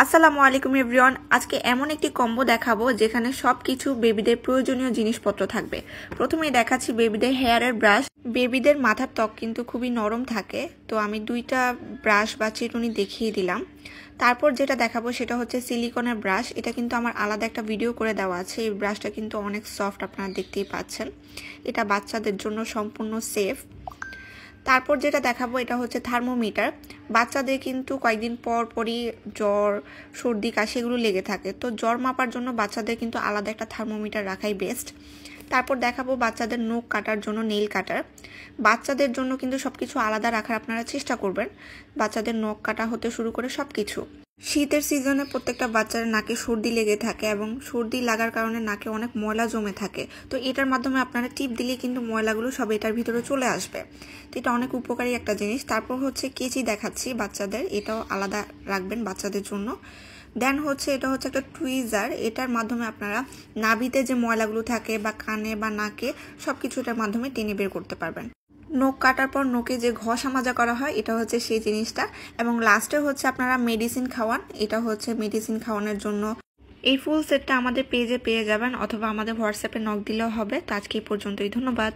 আসসালামু আলাইকুম এভরিওয়ান। আজকে এমন একটি কম্বো দেখাবো যেখানে সবকিছু বেবিদের প্রয়োজনীয় জিনিসপত্র থাকবে। প্রথমেই দেখাচ্ছি বেবিদের হেয়ারের ব্রাশ। বেবিদের মাথার ত্বক কিন্তু খুবই নরম থাকে, তো আমি দুইটা ব্রাশ বা চিরুনি দেখিয়ে দিলাম। তারপর যেটা দেখাবো সেটা হচ্ছে সিলিকনের ব্রাশ। এটা কিন্তু আমার আলাদা একটা ভিডিও করে দেওয়া আছে। এই ব্রাশটা কিন্তু অনেক সফট, আপনারা দেখতেই পাচ্ছেন। এটা বাচ্চাদের জন্য সম্পূর্ণ সেফ। তারপর যেটা দেখাবো এটা হচ্ছে থার্মোমিটার। বাচ্চাদের কিন্তু কয়েকদিন পর পরই জ্বর, সর্দি, কাশি এগুলো লেগে থাকে, তো জ্বর মাপার জন্য বাচ্চাদের কিন্তু আলাদা একটা থার্মোমিটার রাখাই বেস্ট। তারপর দেখাবো বাচ্চাদের নখ কাটার জন্য নেইল কাটার। বাচ্চাদের জন্য কিন্তু সবকিছু আলাদা রাখার আপনারা চেষ্টা করবেন, বাচ্চাদের নখ কাটা হতে শুরু করে সবকিছু। শীতের সিজনে প্রত্যেকটা বাচ্চার নাকে সর্দি লেগে থাকে এবং সর্দি লাগার কারণে নাকে অনেক ময়লা জমে থাকে, তো এটার মাধ্যমে আপনারা টিপ দিলে কিন্তু ময়লাগুলো সব এটার ভিতরে চলে আসবে। তো এটা অনেক উপকারী একটা জিনিস। তারপর হচ্ছে কেচি দেখাচ্ছি বাচ্চাদের, এটাও আলাদা রাখবেন বাচ্চাদের জন্য। দেন হচ্ছে এটা হচ্ছে একটা টুইজার। এটার মাধ্যমে আপনারা নাভিতে যে ময়লাগুলো থাকে বা কানে বা নাকে সবকিছু এটার মাধ্যমে টেনে বের করতে পারবেন। নখ কাটার পর নখে যে ঘষা মাজা করা হয় এটা হচ্ছে সেই জিনিসটা। এবং লাস্টে হচ্ছে আপনারা মেডিসিন খাওয়ান, এটা হচ্ছে মেডিসিন খাওয়ানোর জন্য। এই ফুল সেটটা আমাদের পেজে পেয়ে যাবেন অথবা আমাদের হোয়াটসঅ্যাপে নক দিলেও হবে। তো আজকে এই পর্যন্তই, ধন্যবাদ।